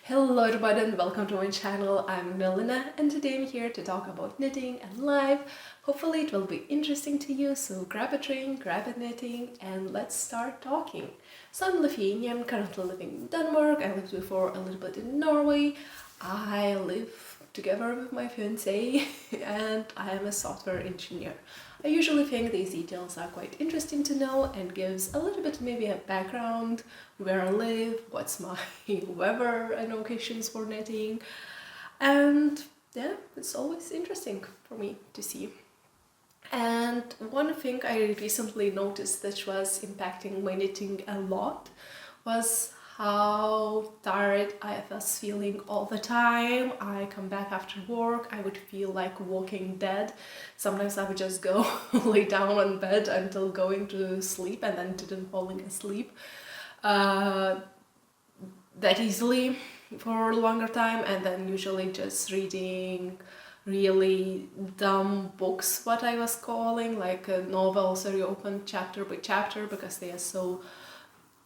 Hello everybody and welcome to my channel. I'm Pernille and today I'm here to talk about knitting and life. Hopefully it will be interesting to you, so grab a drink, grab a knitting and let's start talking. So I'm Lithuanian, currently living in Denmark. I lived before a little bit in Norway. I live together with my fiancé and I am a software engineer. I usually think these details are quite interesting to know and gives a little bit maybe a background, where I live, what's my weather and occasions for knitting, and yeah, it's always interesting for me to see. And one thing I recently noticed that was impacting my knitting a lot was how tired I was feeling all the time. I come back after work, I would feel like walking dead. Sometimes I would just go lay down on bed until going to sleep and then didn't falling asleep that easily for a longer time, and then usually just reading really dumb books, what I was calling, like novels where you open chapter by chapter because they are so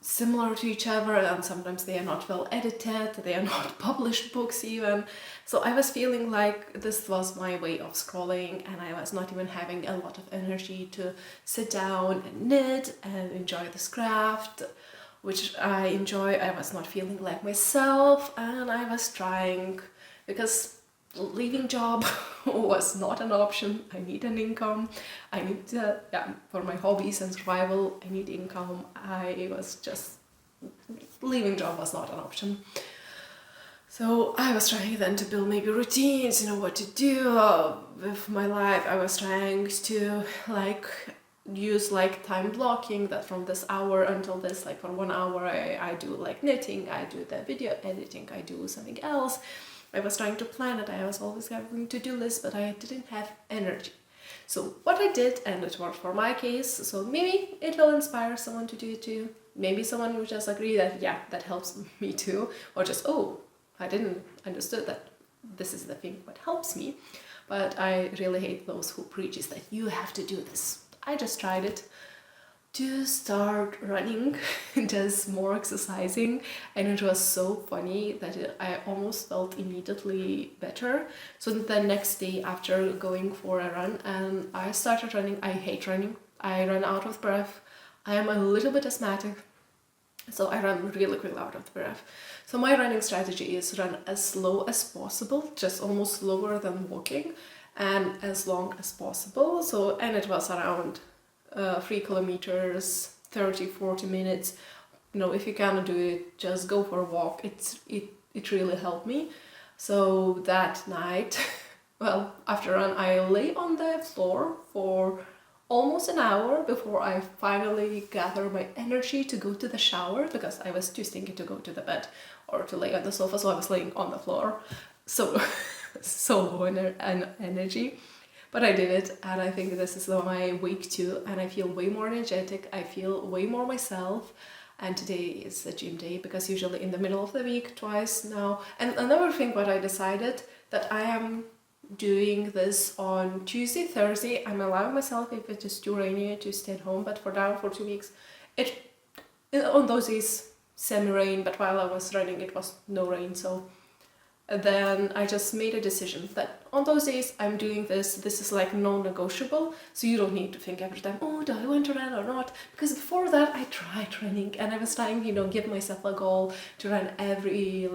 similar to each other and sometimes they are not well edited, they are not published books even. So I was feeling like this was my way of scrolling and I was not even having a lot of energy to sit down and knit and enjoy this craft, which I enjoy. I was not feeling like myself and I was trying, because leaving job was not an option. I need an income. I need for my hobbies and survival, I need income. I was just, leaving job was not an option. So I was trying then to build maybe routines, what to do with my life. I was trying to use time blocking, that from this hour until this, for 1 hour I do knitting, I do the video editing, I do something else. I was trying to plan it, I was always having to-do list, but I didn't have energy. So what I did, and it worked for my case, so maybe it will inspire someone to do it too. Maybe someone will just agree that, yeah, that helps me too. Or just, oh, I didn't understood that this is the thing what helps me. But I really hate those who preaches that you have to do this. I just tried it to start running, just more exercising, and it was so funny that I almost felt immediately better. So the next day after going for a run and I started running, I hate running, I run out of breath, I am a little bit asthmatic, so I run really quickly out of breath. So my running strategy is run as slow as possible, just almost slower than walking, and as long as possible. So, and it was around 3 kilometers, 30-40 minutes. If you cannot do it, just go for a walk. It really helped me. So that night, well, after run, I lay on the floor for almost an hour before I finally gathered my energy to go to the shower, because I was too stinky to go to the bed or to lay on the sofa, so I was laying on the floor. So low energy. But I did it, and I think this is my week 2, and I feel way more energetic, I feel way more myself. And today is a gym day, because usually in the middle of the week, twice now. And another thing what I decided, that I am doing this on Tuesday, Thursday. I'm allowing myself, if it is too rainy, to stay at home, but for now, for 2 weeks, on those days, semi-rain, but while I was running it was no rain, so then I just made a decision that on those days I'm doing this. This is non-negotiable, so you don't need to think every time, oh, do I want to run or not? Because before that I tried running and I was trying, give myself a goal to run every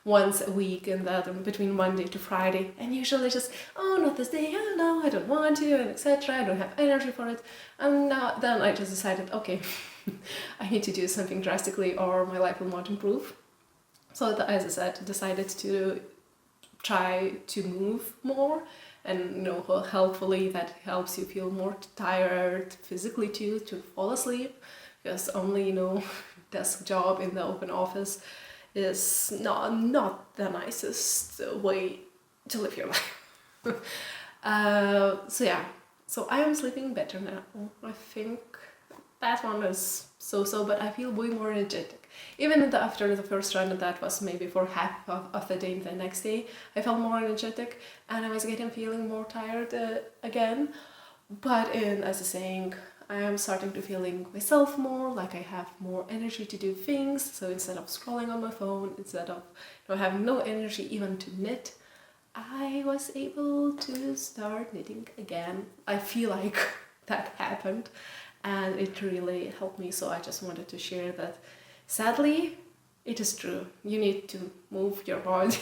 once a week, and that between Monday to Friday, and usually just, oh, not this day, oh no, I don't want to, and etc. I don't have energy for it. And then I just decided, okay, I need to do something drastically or my life will not improve. So as I said, decided to try to move more, and helpfully that helps you feel more tired physically too, to fall asleep, because only desk job in the open office is not the nicest way to live your life. So I am sleeping better now. I think that one is so, but I feel way more energetic. Even after the first run, that was maybe for half of the day, the next day, I felt more energetic and I was feeling more tired again. But as a saying, I am starting to feeling myself more, like I have more energy to do things. So instead of scrolling on my phone, instead of having no energy even to knit, I was able to start knitting again. I feel like that happened and it really helped me. So I just wanted to share that. Sadly, it is true. You need to move your body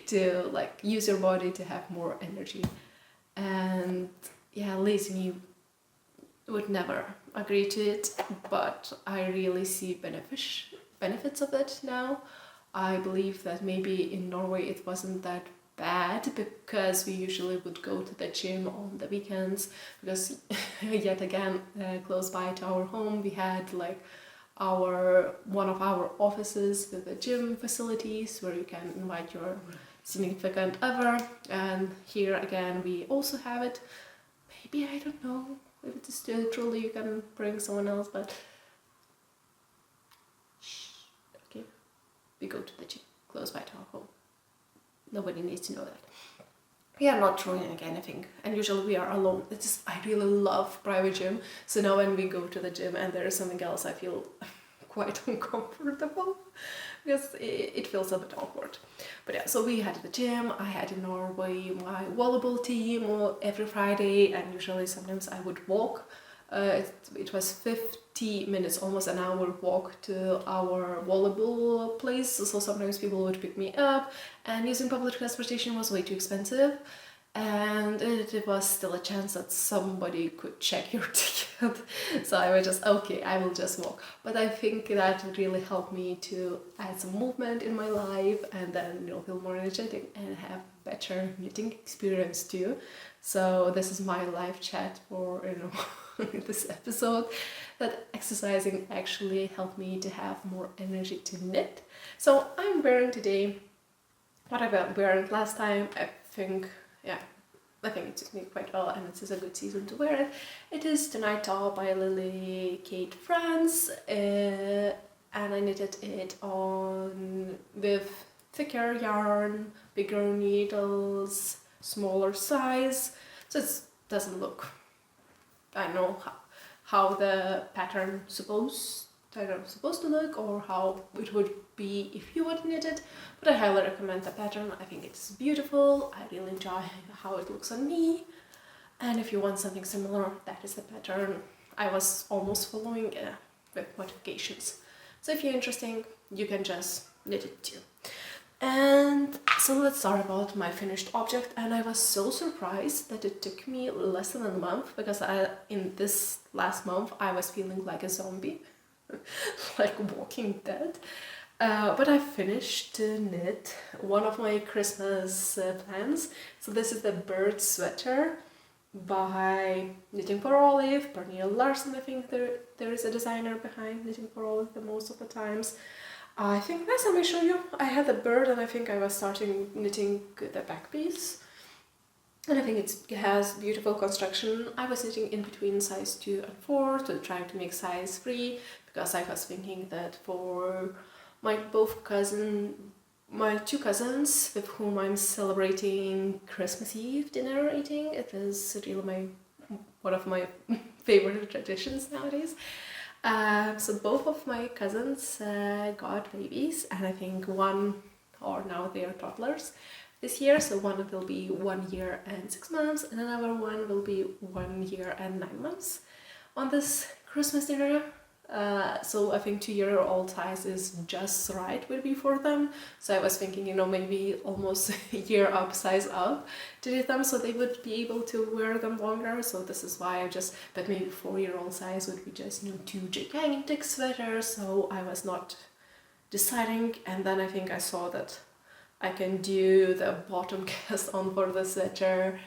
to like use your body to have more energy. And yeah, lazy me would never agree to it, but I really see benefits of it now. I believe that maybe in Norway it wasn't that bad because we usually would go to the gym on the weekends, because yet again close by to our home we had like one of our offices with the gym facilities where you can invite your significant other, and here again we also have it. Maybe, I don't know if it is still truly you can bring someone else, but okay, we go to the gym close by to our home. Nobody needs to know that. We are not throwing anything, and usually we are alone. It's just, I really love private gym, so now when we go to the gym and there is something else, I feel quite uncomfortable because it feels a bit awkward. But yeah, so we had the gym. I had in Norway my volleyball team every Friday, and usually sometimes I would walk. It was 50 minutes, almost an hour walk to our volleyball place, so sometimes people would pick me up, and using public transportation was way too expensive, and it was still a chance that somebody could check your ticket. So I was just, okay, I will just walk. But I think that really helped me to add some movement in my life, and then feel more energetic and have better knitting experience too. So this is my live chat for this episode, that exercising actually helped me to have more energy to knit. So I'm wearing today what I wearing last time. I think it suits me quite well, and it is a good season to wear it. It is the Night Taupe by Lily Kate France, and I knitted it on with thicker yarn, bigger needles, smaller size, so it doesn't look, I don't know how the pattern supposed to look, or how it would be if you would knit it, but I highly recommend the pattern. I think it's beautiful. I really enjoy how it looks on me, and if you want something similar, that is the pattern I was almost following with modifications. So if you're interested, you can just knit it too. And so let's start about my finished object, and I was so surprised that it took me less than a month, because in this last month I was feeling like a zombie, like Walking Dead. But I finished to knit one of my Christmas plans. So this is the bird sweater by Knitting for Olive, Pernille Larsen. I think there is a designer behind Knitting for Olive the most of the times. I think last time I showed you, I had the bird, and I think I was starting knitting the back piece. And I think it has beautiful construction. I was knitting in between size 2 and 4 to try to make size 3, because I was thinking that for my two cousins with whom I'm celebrating Christmas Eve dinner eating, it is really one of my favorite traditions nowadays. So both of my cousins got babies, and I think now they are toddlers this year. So one will be 1 year and 6 months, and another one will be 1 year and 9 months on this Christmas dinner. So I think 2-year-old size is just right would be for them. So I was thinking, maybe almost a year up, size up to knit them, so they would be able to wear them longer. So this is why but maybe 4-year-old size would be just 2 gigantic sweaters. So I was not deciding, and then I think I saw that I can do the bottom cast on for the sweater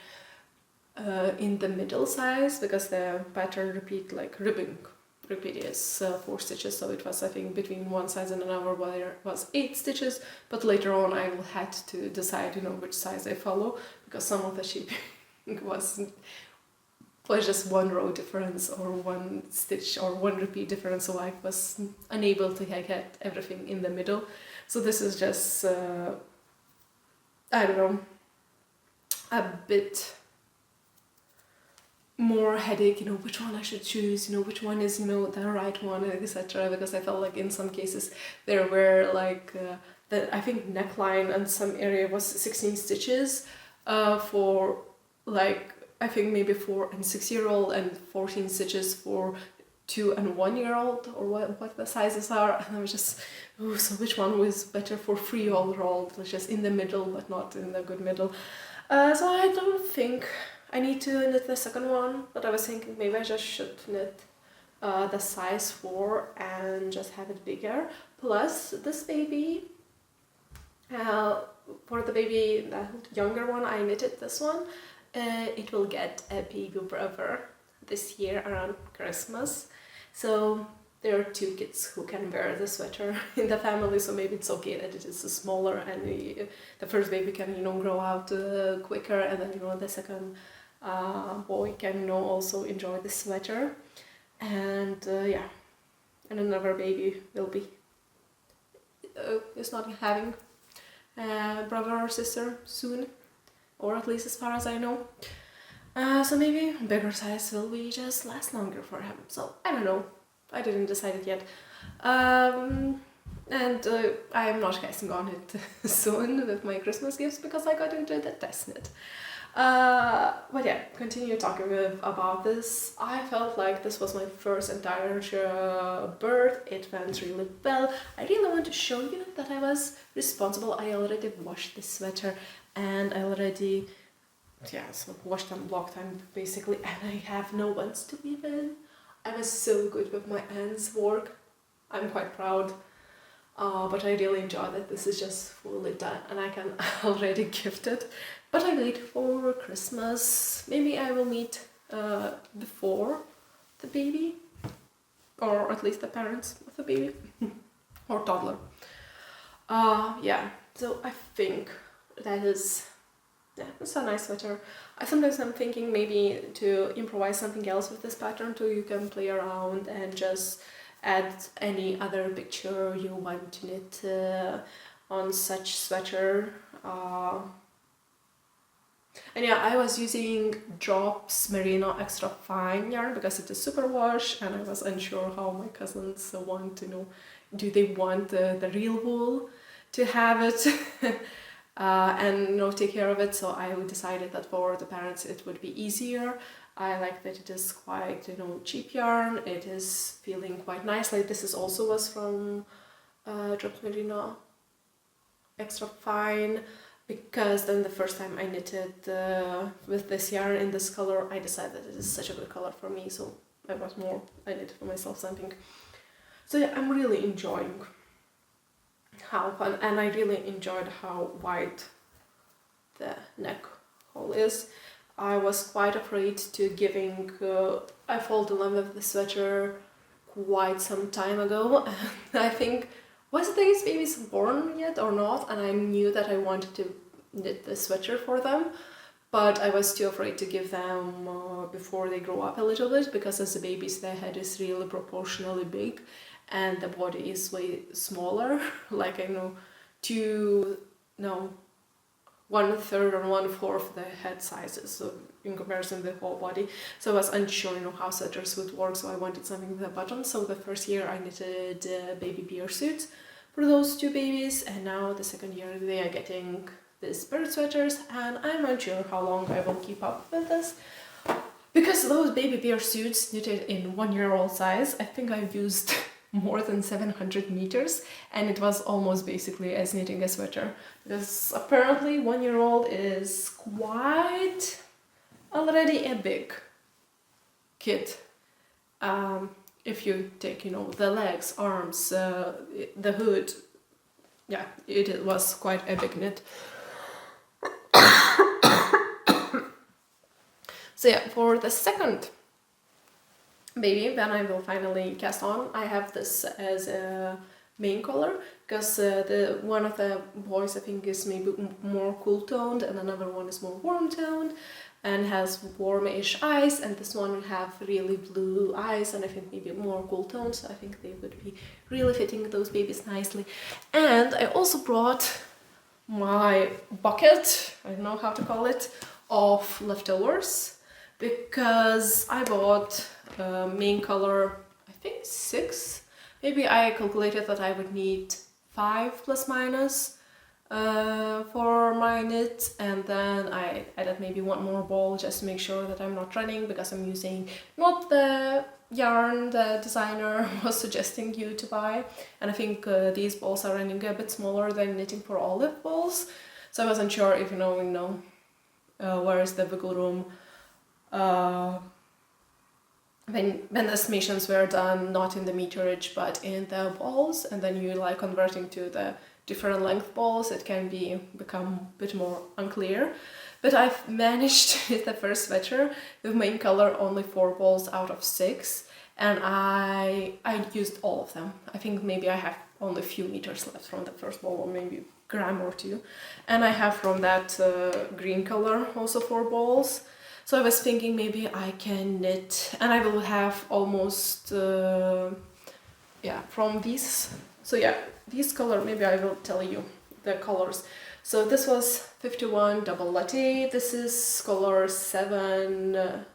in the middle size, because the pattern repeat is 4 stitches, so it was, I think, between one size and another where was 8 stitches, but later on I had to decide which size I follow, because some of the shaping was just one row difference or one stitch or one repeat difference, so I was unable to get everything in the middle. So this is just I don't know, a bit more headache, you know, which one I should choose, you know, which one is, you know, the right one, etc. Because I felt like in some cases there were like I think neckline and some area was 16 stitches for like I think maybe 4 and 6-year-old and 14 stitches for 2 and 1-year-old, or what the sizes are. And I was just, oh, so which one was better for 3-year-old, just in the middle but not in the good middle. So I don't think I need to knit the second one, but I was thinking maybe I just should knit the size 4 and just have it bigger. Plus this baby, for the baby, the younger one, I knitted this one. It will get a baby brother this year around Christmas. So there are 2 kids who can wear the sweater in the family, so maybe it's okay that it is smaller and the first baby can, you know, grow out quicker, and then, you know, the second boy can, you know, also enjoy the sweater. And yeah, and another baby will be is not having a brother or sister soon, or at least as far as I know. So maybe bigger size will be just last longer for him. So I don't know. I didn't decide it yet. And I'm not guessing on it soon with my Christmas gifts because I got into the test knit. But yeah, continue talking about this. I felt like this was my first entire birth. It went really well. I really want to show you that I was responsible. I already washed the sweater and I already washed and blocked them basically, and I have no ones to weave in. I was so good with my hands work. I'm quite proud. But I really enjoy that this is just fully done and I can already gift it. But I wait for Christmas. Maybe I will meet before the baby, or at least the parents of the baby or toddler. Yeah, so I think that is, yeah, it's a nice sweater. Sometimes I'm thinking maybe to improvise something else with this pattern too. You can play around and just add any other picture you want to knit on such sweater. And yeah, I was using Drops Merino Extra Fine yarn because it is super wash, and I was unsure how my cousins want to know, do they want the real wool to have it and, you know, take care of it. So I decided that for the parents it would be easier. I like that it is quite, you know, cheap yarn. It is feeling quite nice. Like this is also was from Drops Merino Extra Fine, because then the first time I knitted with this yarn in this color, I decided that it is such a good color for me, so I knitted for myself something. So yeah, I'm really enjoying how fun, and I really enjoyed how wide the neck hole is. I was quite afraid to giving, I fall in love with the sweater quite some time ago, and I think, was these babies born yet or not? And I knew that I wanted to knit the sweater for them, but I was too afraid to give them before they grow up a little bit, because as the babies their head is really proportionally big and the body is way smaller, like I know 1/3 or 1/4 the head sizes, so in comparison the whole body. So I was unsure, you know, how sweaters would work, so I wanted something with a button. So the first year I knitted baby bear suits for those 2 babies, and now the second year they are getting these bird sweaters, and I'm not sure how long I will keep up with this, because those baby bear suits knitted in 1-year-old size, I think I've used more than 700 meters, and it was almost basically as knitting a sweater, because apparently 1-year-old is quite already a big kid. If you take, you know, the legs, arms, the hood, yeah, it was quite a big knit. So yeah, for the second baby, then I will finally cast on. I have this as a main color, because one of the boys I think is maybe more cool toned and another one is more warm toned and has warmish eyes, and this one will have really blue eyes and I think maybe more cool toned, so I think they would be really fitting those babies nicely. And I also brought my bucket, I don't know how to call it, of leftovers. because I bought main color, I think 6. Maybe I calculated that I would need 5 plus minus for my knit, and then I added maybe one more ball just to make sure that I'm not running, because I'm using not the yarn the designer was suggesting you to buy, and I think these balls are running a bit smaller than knitting for olive balls, so I wasn't sure if where is the wiggle room when the estimations were done, not in the meterage but in the balls, and then you like converting to the different length balls, it can become a bit more unclear. But I've managed with the first sweater with main color only 4 balls out of 6, and I used all of them. I think maybe I have only a few meters left from the first ball, or maybe a gram or 2, and I have from that green color also 4 balls. So I was thinking maybe I can knit, and I will have almost from these. So yeah, these color, maybe I will tell you the colors. So this was 51 double latte. This is color 7.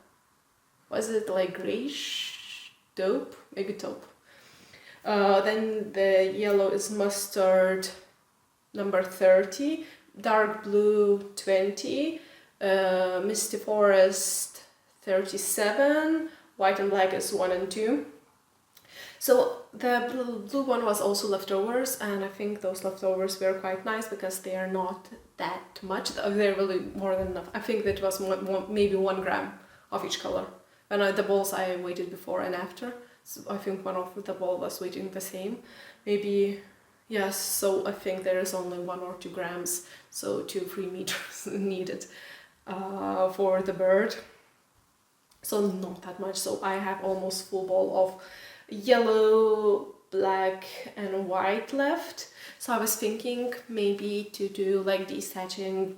Was it like grayish taupe? Maybe taupe. Then the yellow is mustard, number 30. Dark blue 20. Misty forest 37. White and black is 1 and 2. So the blue one was also leftovers, and I think those leftovers were quite nice because they are not that much. They're really more than enough. I think that was maybe 1 gram of each color. And the balls I weighted before and after. So I think one of the ball was weighting the same. Maybe, yes, so I think there is only 1 or 2 grams, so 2-3 meters needed for the bird. So not that much. So I have almost full ball of yellow, black and white left. So I was thinking maybe to do like destashing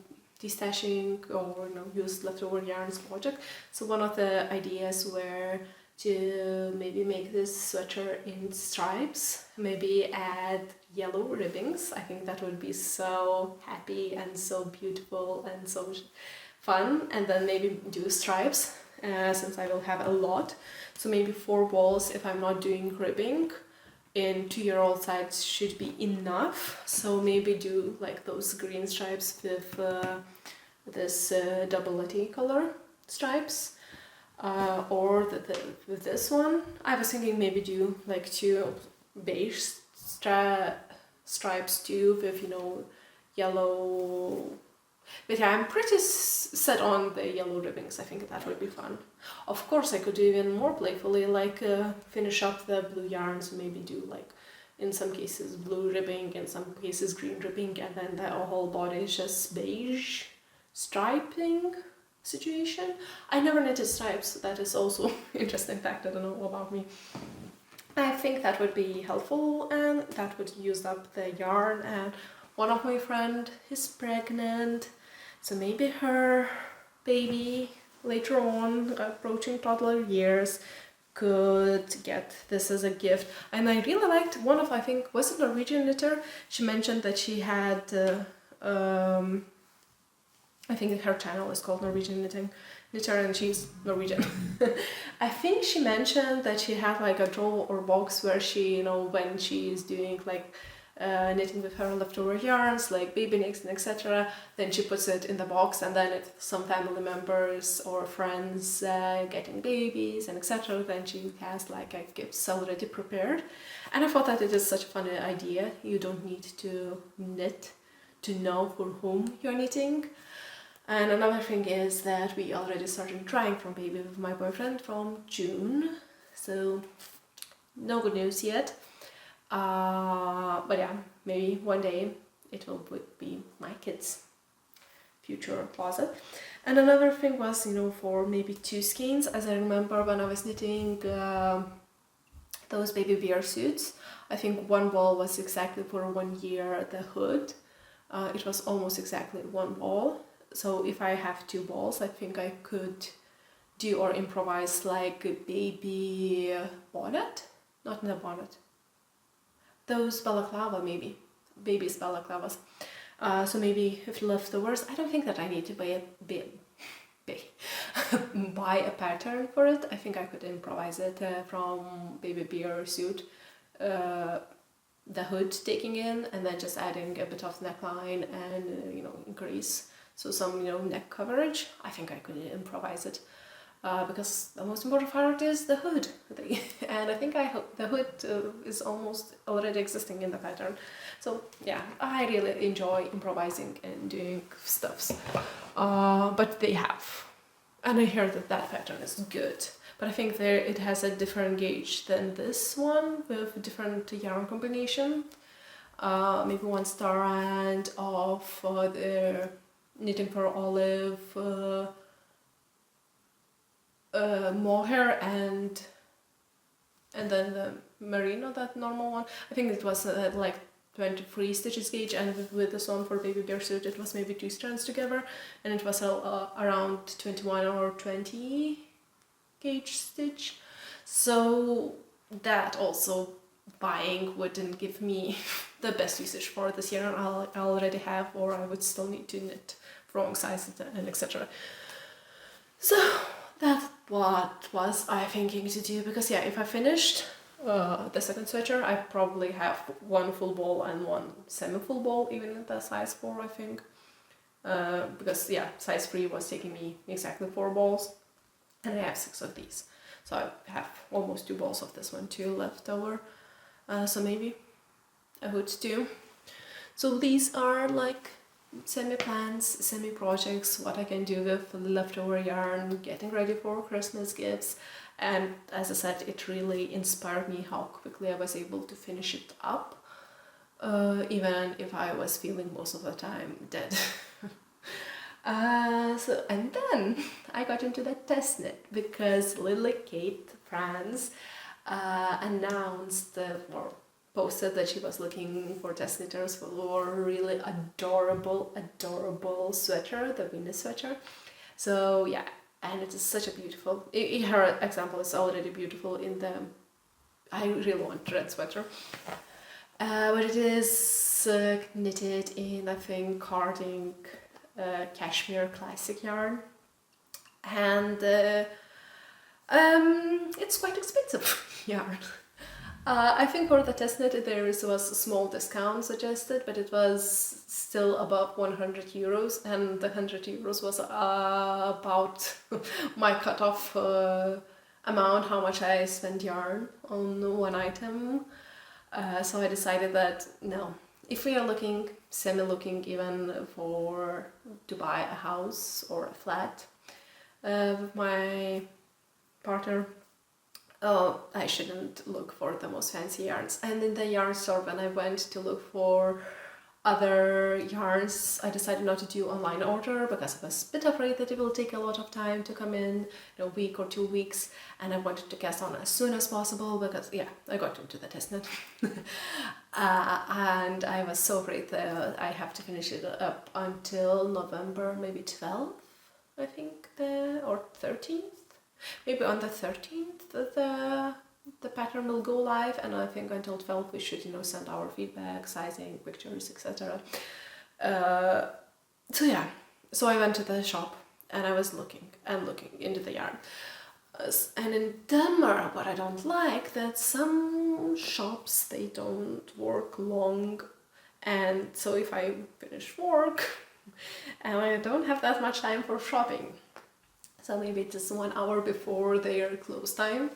or use leftover yarns project. So one of the ideas were to maybe make this sweater in stripes, maybe add yellow ribbons. I think that would be so happy and so beautiful and so fun, and then maybe do stripes since I will have a lot. So maybe 4 balls if I'm not doing ribbing in 2-year-old size should be enough. So maybe do like those green stripes with this double latte color stripes, or with this one. I was thinking maybe do like 2 beige stripes too with yellow. But yeah, I'm pretty set on the yellow ribbons. I think that would be fun. Of course, I could do even more playfully, like finish up the blue yarns, maybe do like in some cases blue ribbing, in some cases green ribbing, and then the whole body is just beige striping situation. I never knitted stripes, so that is also interesting fact. I don't know about me. I think that would be helpful, and that would use up the yarn. And one of my friend is pregnant, so maybe her baby later on, approaching toddler years, could get this as a gift. And I really liked one of, I think, was it Norwegian knitter? She mentioned that she had, I think her channel is called Norwegian Knitter, and she's Norwegian. I think she mentioned that she had like a drawer or box where she, when she's doing like knitting with her leftover yarns like baby knits and etc., then she puts it in the box, and then if some family members or friends getting babies and etc., then she has like a gifts already prepared. And I thought that it is such a fun idea. You don't need to knit to know for whom you're knitting. And another thing is that we already started trying for baby with my boyfriend from June, so no good news yet. But yeah, maybe one day it will be my kids' future closet. And another thing was, for maybe 2 skeins, as I remember when I was knitting those baby bear suits, I think 1 ball was exactly for 1 year the hood. It was almost exactly 1 ball. So if I have 2 balls, I think I could do or improvise like a baby bonnet, not in a bonnet. Those balaclava, maybe baby's balaclavas. So maybe if leftovers, I don't think that I need to buy buy a pattern for it. I think I could improvise it from baby bear suit, the hood taking in, and then just adding a bit of neckline and increase so some neck coverage. I think I could improvise it. Because the most important part is the hood, and I think the hood is almost already existing in the pattern. So yeah, I really enjoy improvising and doing stuffs. But they have, and I heard that pattern is good. But I think it has a different gauge than this one with a different yarn combination. Maybe one strand of the knitting for olive. Mohair and then the merino, that normal one. I think it was like 23 stitches gauge, and with this one for baby bear suit it was maybe 2 strands together, and it was around 21 or 20 gauge stitch. So that also buying wouldn't give me the best usage for this yarn I already have, or I would still need to knit wrong sizes and etc. So that's what was I thinking to do, because yeah, if I finished the second sweater, I probably have one full ball and one semi-full ball, even in the size 4, I think. Because yeah, size 3 was taking me exactly 4 balls, and I have 6 of these. So I have almost 2 balls of this one too left over. So maybe a hood too. So these are like semi-plans, semi-projects, what I can do with leftover yarn, getting ready for Christmas gifts. And as I said, it really inspired me how quickly I was able to finish it up, even if I was feeling most of the time dead. And then I got into the test knit because Lily Kate France announced or posted that she was looking for test knitters for a really adorable sweater, the Winnie Sweater. So yeah, and it is such a beautiful, her example is already beautiful in the, I really want red sweater. But it is knitted in, I think, carding cashmere classic yarn, and it's quite expensive yarn. I think for the test knit there was a small discount suggested, but it was still above 100 euros, and the 100 euros was about my cutoff amount, how much I spent yarn on one item. So I decided that no, if we are looking, semi-looking even to buy a house or a flat with my partner, I shouldn't look for the most fancy yarns. And in the yarn store, when I went to look for other yarns, I decided not to do online order because I was a bit afraid that it will take a lot of time to come in, a week or 2 weeks, and I wanted to cast on as soon as possible because yeah, I got into the test knit. And I was so afraid that I have to finish it up until November, maybe 12th, I think, or 13th. Maybe on the 13th the pattern will go live, and I think until 12th we should send our feedback, sizing, pictures, etc. So yeah, so I went to the shop and I was looking into the yarn. And in Denmark, what I don't like, that some shops, they don't work long, and so if I finish work and I don't have that much time for shopping, so maybe it is 1 hour before their close time,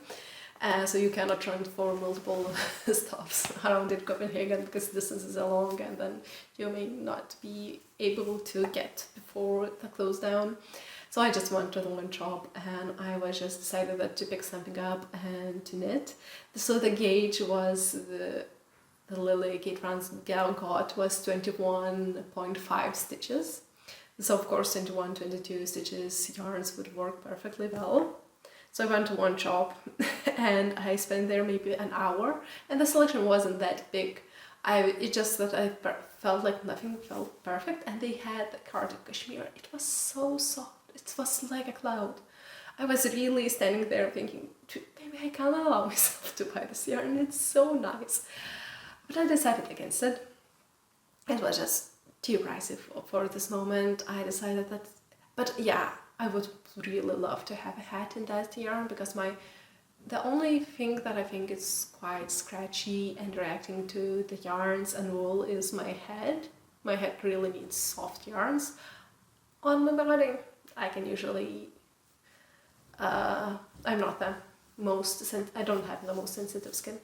so you cannot transfer multiple stops around in Copenhagen because distances are long, and then you may not be able to get before the close down. So I just went to the one shop and I was just decided that to pick something up and to knit. So the gauge was the Lily Kate France gal got was 21.5 stitches. So of course 21, 22 stitches yarns would work perfectly well. So I went to one shop and I spent there maybe an hour, and the selection wasn't that big. It just that I felt like nothing felt perfect, and they had the carded cashmere. It was so soft. It was like a cloud. I was really standing there thinking, maybe I can't allow myself to buy this yarn. It's so nice. But I decided against it. It was just too pricey for this moment. I decided that, but yeah, I would really love to have a hat in that yarn, because the only thing that I think is quite scratchy and reacting to the yarns and wool is my head. My head really needs soft yarns. On my body, I can usually, I'm not the most, I don't have the most sensitive skin.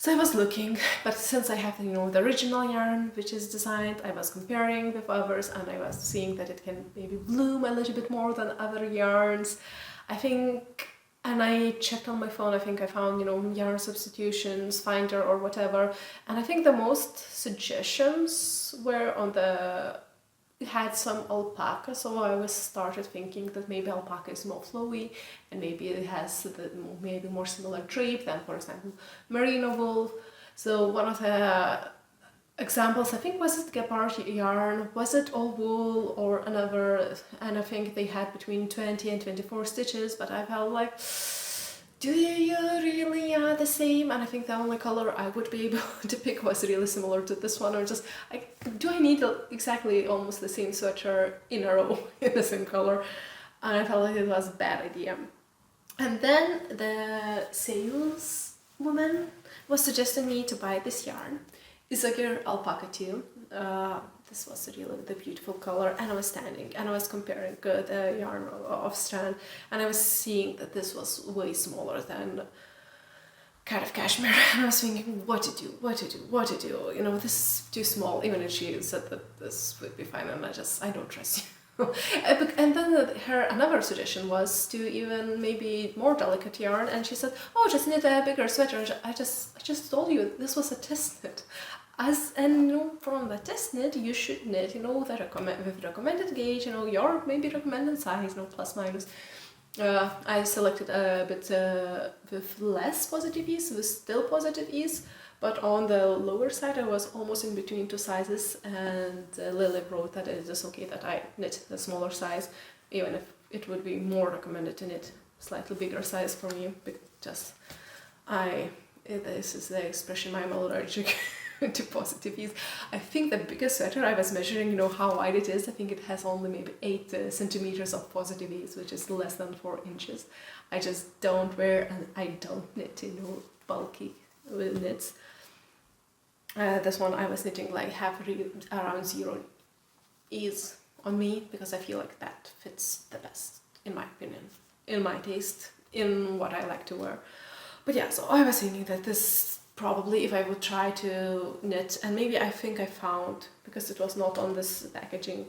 So I was looking, but since I have, you know, the original yarn which is designed, I was comparing with others, and I was seeing that it can maybe bloom a little bit more than other yarns. I think, and I checked on my phone, I think I found, you know, yarn substitutions, Finder or whatever, and I think the most suggestions were on it had some alpaca, so I was started thinking that maybe alpaca is more flowy, and maybe it has maybe more similar drape than, for example, merino wool. So one of the examples, I think, was it gabard yarn, was it all wool or another, and I think they had between 20 and 24 stitches, but I felt like, do you really are the same? And I think the only color I would be able to pick was really similar to this one, or just, do I need exactly almost the same sweater in a row in the same color? And I felt like it was a bad idea. And then the sales woman was suggesting me to buy this yarn, Isager Alpaca too. This was really the beautiful color, and I was standing and I was comparing the yarn of strand, and I was seeing that this was way smaller than kind of cashmere, and I was thinking what to do, you know, this is too small. Even if she said that this would be fine, and I don't trust you. And then another suggestion was to even maybe more delicate yarn, and she said, oh, just knit a bigger sweater. I just told you this was a test knit. And you know, from the test knit, you should knit, you know, with recommended gauge, you know, your maybe recommended size, you know, plus minus. I selected a bit with less positive ease, with still positive ease, but on the lower side I was almost in between two sizes, and Lily wrote that it is okay that I knit the smaller size, even if it would be more recommended to knit slightly bigger size for me, because this is the expression, I'm allergic to positive ease. I think the biggest sweater I was measuring, you know, how wide it is, I think it has only maybe 8 centimeters of positive ease, which is less than 4 inches. I just don't wear, and I don't knit, you know, bulky knits. This one I was knitting like around 0 ease on me, because I feel like that fits the best, in my opinion, in my taste, in what I like to wear. But yeah, so I was thinking that this probably, if I would try to knit, and maybe I think I found, because it was not on this packaging,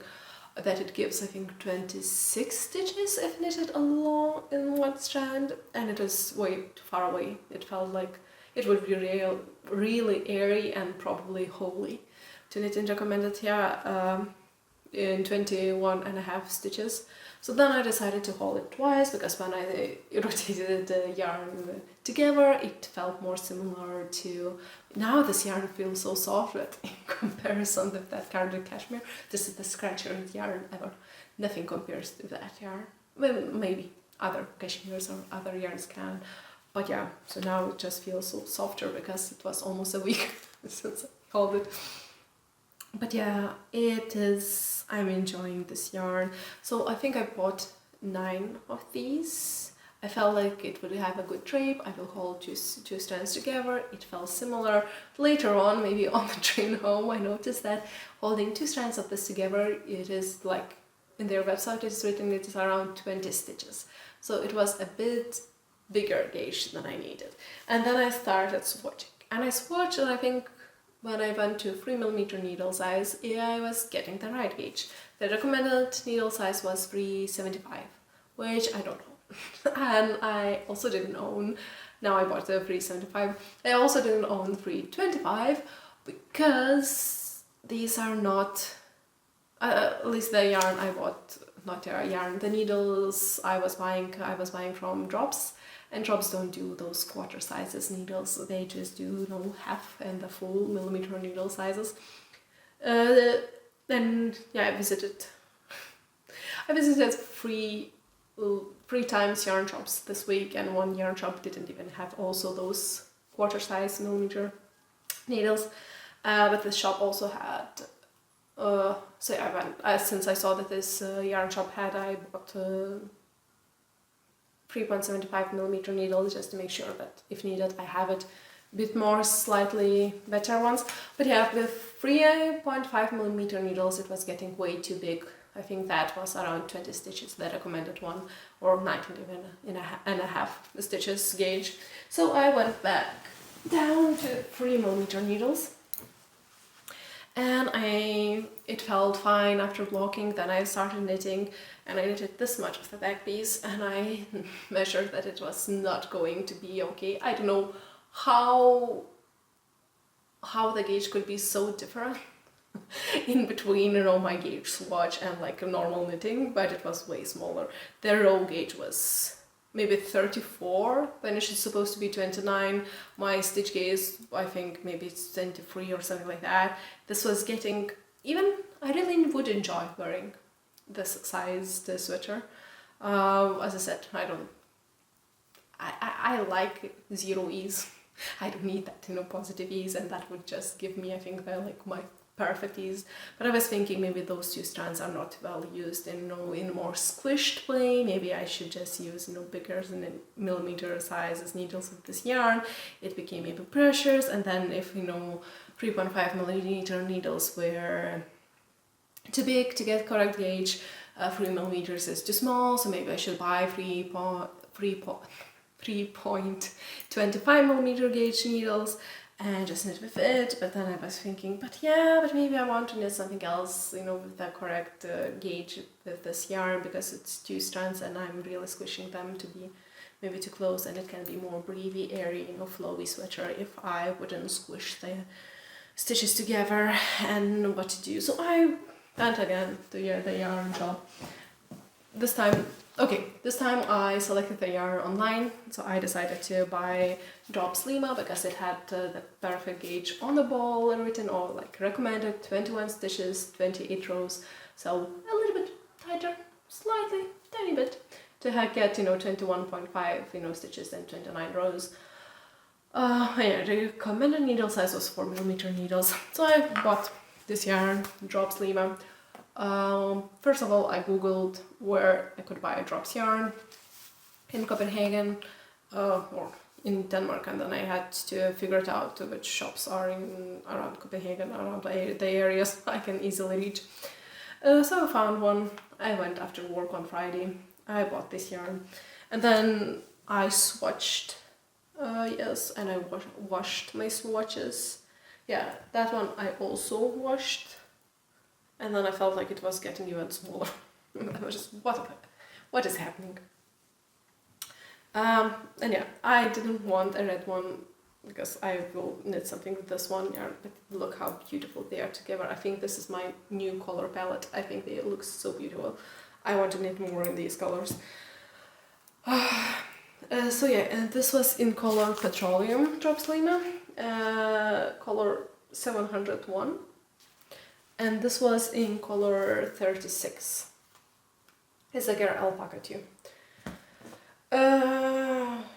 that it gives, I think, 26 stitches if knitted along in one strand, and it is way too far away. It felt like it would be really airy and probably holey to knit in recommended here in 21.5 stitches. So then I decided to hold it twice, because when I rotated the yarn together, it felt more similar to, now this yarn feels so soft, but in comparison with that carded cashmere, this is the scratchiest yarn ever. Nothing compares to that yarn. Well, maybe other cashmeres or other yarns can, but yeah, so now it just feels so softer, because it was almost a week since I held it. But yeah, it is, I'm enjoying this yarn. So I think I bought 9 of these. I felt like it would have a good drape. I will hold two strands together. It felt similar. Later on, maybe on the train home, I noticed that holding 2 strands of this together, it is like, in their website it's written it is around 20 stitches. So it was a bit bigger gauge than I needed. And then I started swatching. And I swatched, and I think when I went to 3mm needle size, yeah, I was getting the right gauge. The recommended needle size was 375, which I don't know. And I also didn't own, now I bought the 375, I also didn't own 325, because these are not, at least the yarn I bought, not the yarn, the needles I was buying from Drops. And Drops don't do those quarter sizes needles, they just do, you know, half and the full millimeter needle sizes. Then yeah, I visited 3 times yarn shops this week, and one yarn shop didn't even have also those quarter size millimeter needles. But the shop also had So I went, since I saw that this yarn shop had, I bought 3.75mm needles just to make sure that if needed I have it. A bit more slightly better ones, but yeah, with 3.5mm needles it was getting way too big. I think that was around 20 stitches, the recommended one, or 19 even and a half stitches gauge. So I went back down to 3mm needles, and it felt fine after blocking. Then I started knitting, and I knitted this much of the back piece, and I measured that it was not going to be okay. I don't know how the gauge could be so different in between, you know, my gauge swatch and like a normal knitting, but it was way smaller. The row gauge was maybe 34 when it's supposed to be 29. My stitch gauge, I think maybe it's 23 or something like that. This was getting, even I really would enjoy wearing this size, this sweater. As I said, I like zero ease. I don't need that, you know, positive ease, and that would just give me, I think, like my perfect ease. But I was thinking maybe those two strands are not well used in, you know, in a more squished way. Maybe I should just use, you know, bigger than millimeter sizes needles with this yarn. It became maybe pressures, and then if, you know, 3.5mm needles were too big to get correct gauge, 3mm is too small, so maybe I should buy 3.25mm gauge needles and just knit with it. But then I was thinking, but maybe I want to knit something else, you know, with the correct gauge with this yarn, because it's two strands and I'm really squishing them to be maybe too close, and it can be more breathy, airy, you know, flowy sweater if I wouldn't squish the stitches together and what to do. So I went again to the yarn shop. This time I selected the yarn online, so I decided to buy Drops Lima because it had the perfect gauge on the ball written, or like recommended 21 stitches, 28 rows, so a little bit tighter, slightly, tiny bit, to get, you know, 21.5, you know, stitches and 29 rows. Yeah, the recommended needle size was 4mm needles, so I bought this yarn, Drops Lima. First of all, I googled where I could buy a Drops yarn in Copenhagen or in Denmark, and then I had to figure it out which shops are around Copenhagen, around the areas I can easily reach. So I found one. I went after work on Friday. I bought this yarn, and then I swatched. Yes, and I washed my swatches. Yeah, that one I also washed. And then I felt like it was getting even smaller. I was just, what is happening? And yeah, I didn't want a red one because I will knit something with this one yarn, but look how beautiful they are together. I think this is my new color palette. I think they look so beautiful. I want to knit more in these colors. So yeah, and this was in color Petroleum Drops Lima, color 701. And this was in color 36. Isager Alpaca too.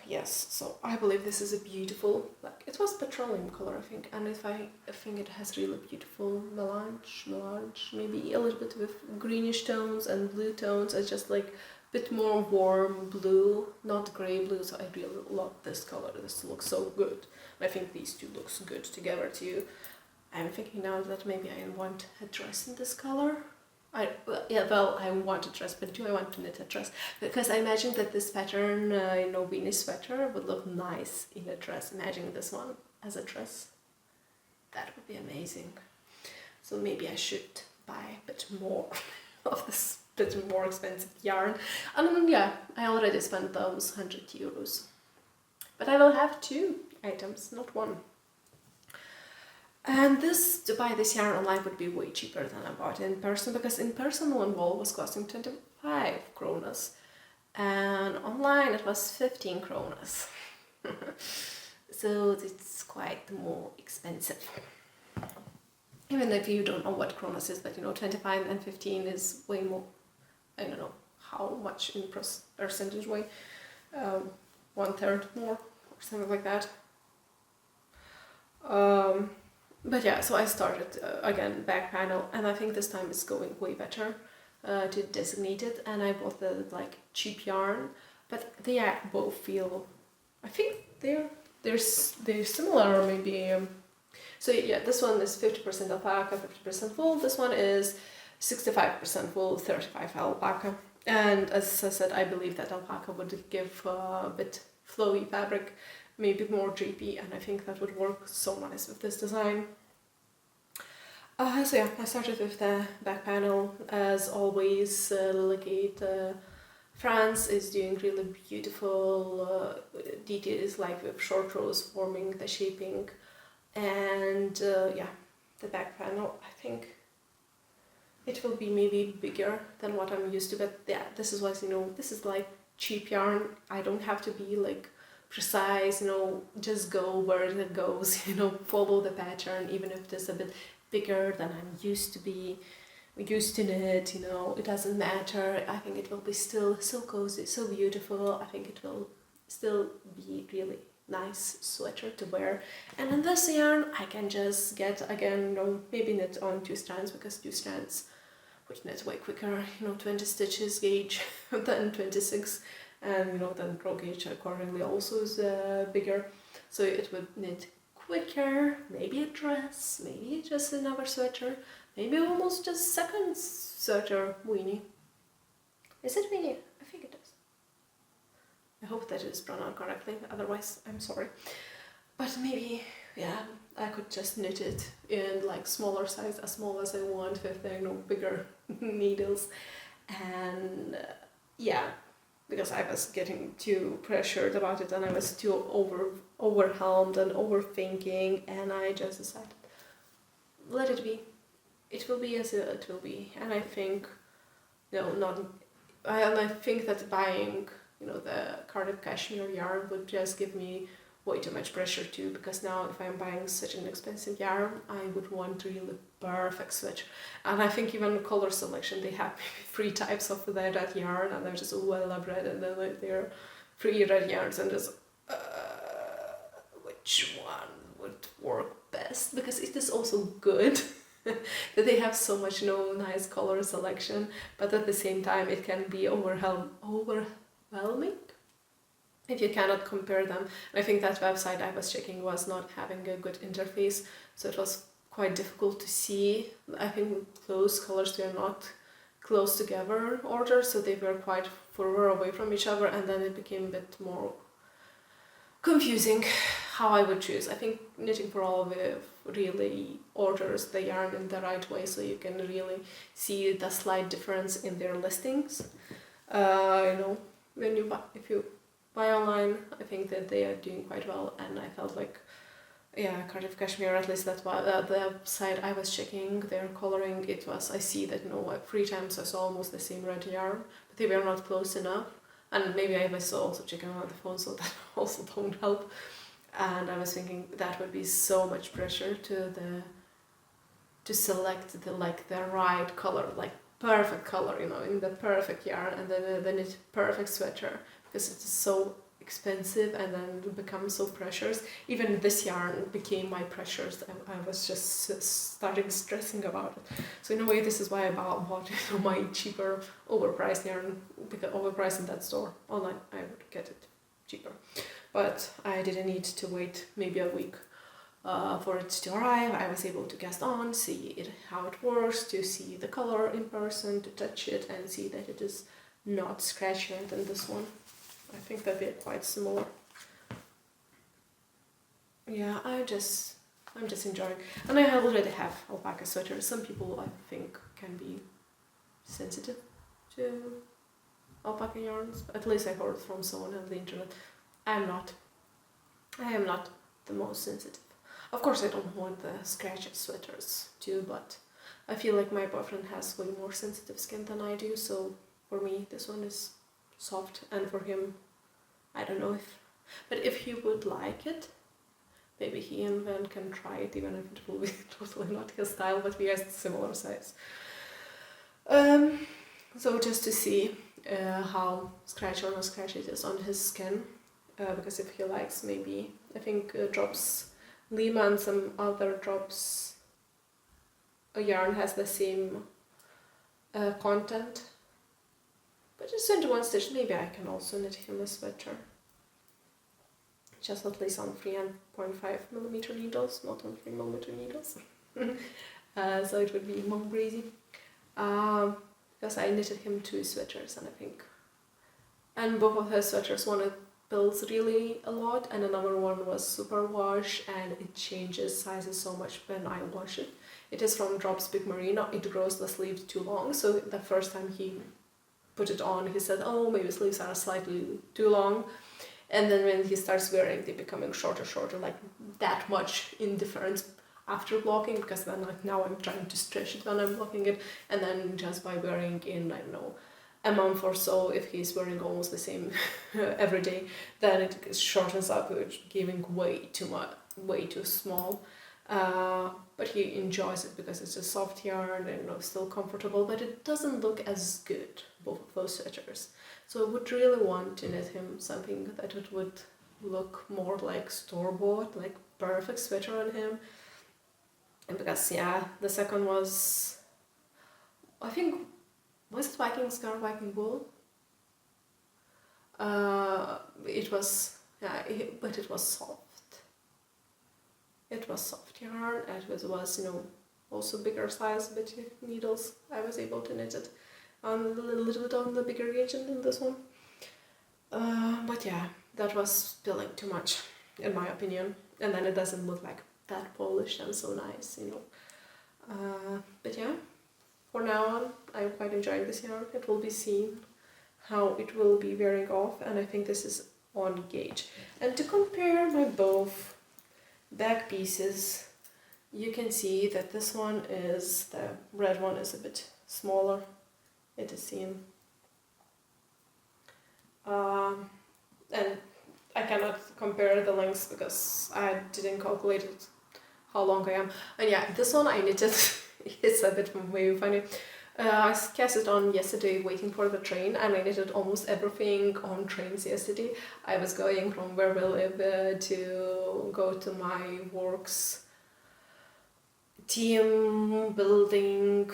Yes, so I believe this is a beautiful, like, it was petroleum color, I think, and I think it has really beautiful melange, maybe a little bit with greenish tones and blue tones. It's just like a bit more warm blue, not gray blue, so I really love this color. This looks so good. I think these two looks good together too. I'm thinking now that maybe I want a dress in this color. I want a dress, but do I want to knit a dress? Because I imagine that this pattern, you know, Winnie Sweater would look nice in a dress. Imagine this one as a dress. That would be amazing. So maybe I should buy a bit more of this bit more expensive yarn. And then, yeah, I already spent those 100 euros. But I will have 2 items, not 1. And to buy this yarn online would be way cheaper than I bought it in person, because in person one ball was costing 25 kronas and online it was 15 kronas. So it's quite more expensive. Even if you don't know what kronas is, but you know, 25 and 15 is way more. I don't know how much in percentage way, 1/3 more or something like that. But yeah, so I started again back panel, and I think this time it's going way better to designate it. And I bought the like cheap yarn, but they both feel, I think they're similar, or maybe. So yeah, this one is 50% alpaca, 50% wool. This one is 65% wool, 35 alpaca. And as I said, I believe that alpaca would give a bit flowy fabric, maybe more drapey, and I think that would work so nice with this design. So yeah, I started with the back panel. As always, Legate France is doing really beautiful details, like with short rows forming the shaping. And yeah, the back panel, I think it will be maybe bigger than what I'm used to, but yeah, this is what, this is like cheap yarn. I don't have to be like precise, just go where it goes, follow the pattern, even if it is a bit bigger than I'm used to knit, it doesn't matter. I think it will be still so cozy, so beautiful. I think it will still be really nice sweater to wear. And in this yarn I can just get, again, maybe knit on 2 strands, because 2 strands would knit way quicker, 20 stitches gauge than 26, and then pro gauge accordingly also is bigger, so it would knit quicker. Maybe a dress, maybe just another sweater, maybe almost just second sweater. Winnie, is it Winnie? I think it is. I hope that is pronounced correctly, otherwise I'm sorry. But maybe, yeah, I could just knit it in like smaller size, as small as I want, with bigger needles. And yeah, because I was getting too pressured about it, and I was too overwhelmed and overthinking, and I just decided, let it be. It will be as it will be. And I think, I think that buying, the Cardiff cashmere yarn would just give me way too much pressure too, because now if I'm buying such an expensive yarn, I would want really perfect switch. And I think even color selection, they have 3 types of the red yarn, and they're just well red, and then like there are 3 red yarns, and just which one would work best, because it is also good that they have so much nice color selection, but at the same time it can be overwhelming if you cannot compare them. And I think that website I was checking was not having a good interface, so it was quite difficult to see. I think those colors were not close together ordered, so they were quite further away from each other, and then it became a bit more confusing how I would choose. I think Knitting for All really orders the yarn in the right way, so you can really see the slight difference in their listings. If you buy online, I think that they are doing quite well, and I felt like, yeah, Cardiff Cashmere, at least that's why the site I was checking, their coloring, I see that 3 times I saw almost the same red yarn, but they were not close enough. And maybe I was also checking on the phone, so that also don't help. And I was thinking that would be so much pressure to select the right color, like perfect color, in the perfect yarn, and then it's perfect sweater, because it's so expensive and then it becomes so precious. Even this yarn became my precious. I was just starting stressing about it. So in a way, this is why I bought my cheaper overpriced yarn, because overpriced in that store. Online I would get it cheaper, but I didn't need to wait maybe a week for it to arrive. I was able to cast on, see how it works, to see the color in person, to touch it and see that it is not scratchier than this one. I think that they're quite similar. Yeah, I'm just enjoying. And I already have alpaca sweaters. Some people, I think, can be sensitive to alpaca yarns. At least I heard from someone on the internet. I am not the most sensitive. Of course, I don't want the scratched sweaters too, but I feel like my boyfriend has way more sensitive skin than I do, so for me this one is soft, and for him, I don't know but if he would like it, maybe he and Van can try it, even if it will be totally not his style, but we are similar size. So just to see how scratchy or not scratchy it is on his skin, because if he likes, maybe I think drops Lima and some other drops a yarn has the same content, but just into one stitch. Maybe I can also knit him a sweater, just at least on 3.5mm needles, not on 3mm needles. So it would be more breezy, because I knitted him 2 sweaters, and I think, and both of his sweaters, one it builds really a lot and another one was super wash, and it changes sizes so much when I wash it. It is from Drops Big Merino. It grows the sleeves too long, so the first time he put it on he said, oh, maybe sleeves are slightly too long, and then when he starts wearing they're becoming shorter, like that much in difference after blocking, because then like now I'm trying to stretch it when I'm blocking it, and then just by wearing in, I don't know, a month or so, if he's wearing almost the same every day, then it shortens up, which giving way too much, way too small. But he enjoys it because it's a soft yarn and, you know, still comfortable, but it doesn't look as good, both of those sweaters. So I would really want to knit him something that it would look more like store-bought, like perfect sweater on him. And because, yeah, the second was, I think, was it Viking Scarf, Viking Wool? It was, yeah, but it was soft. It was soft yarn, and it was, you know, also bigger size, but needles. I was able to knit it on a little bit on the bigger gauge than this one. But yeah, that was spilling too much, in my opinion. And then it doesn't look like that polished and so nice, you know. But yeah, for now on, I'm quite enjoying this yarn. It will be seen how it will be wearing off, and I think this is on gauge. And to compare my both back pieces, you can see that this one is, the red one is a bit smaller. It is seen. And I cannot compare the lengths because I didn't calculate it, how long I am. And yeah, this one I knitted, it's a bit maybe funny. I cast it on yesterday waiting for the train, and I knitted almost everything on trains yesterday. I was going from where we live to go to my work's team building,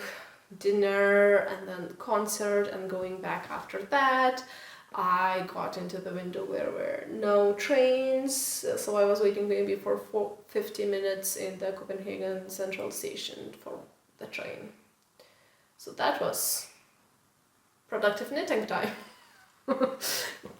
dinner, and then concert, and going back after that. I got into the window where there were no trains, so I was waiting maybe for 50 minutes in the Copenhagen Central Station for the train. So that was productive knitting time.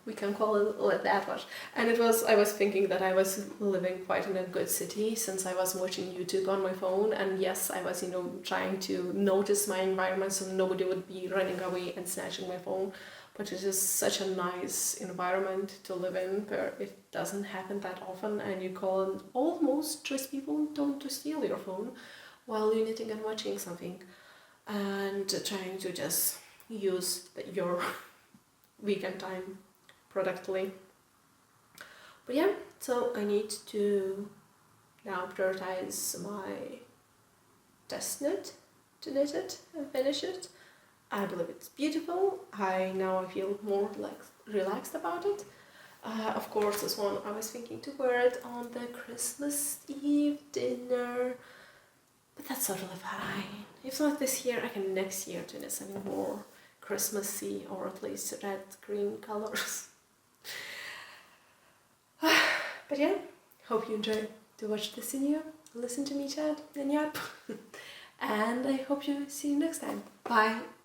We can call it that much. And it was, I was thinking that I was living quite in a good city since I was watching YouTube on my phone, and yes, I was, you know, trying to notice my environment so nobody would be running away and snatching my phone. But it is such a nice environment to live in where it doesn't happen that often, and you can almost trust people don't to steal your phone while you're knitting and watching something, and trying to just use your weekend time productively. But yeah, so I need to now prioritize my test knit to knit it and finish it. I believe it's beautiful. I feel more relaxed about it. Of course, this one I was thinking to wear it on the Christmas Eve dinner, but that's totally fine. If not this year, I can next year to knit something more Christmassy, or at least red green colors. But yeah, hope you enjoyed to watch this video, listen to me chat and yap. And I hope you see you next time. Bye.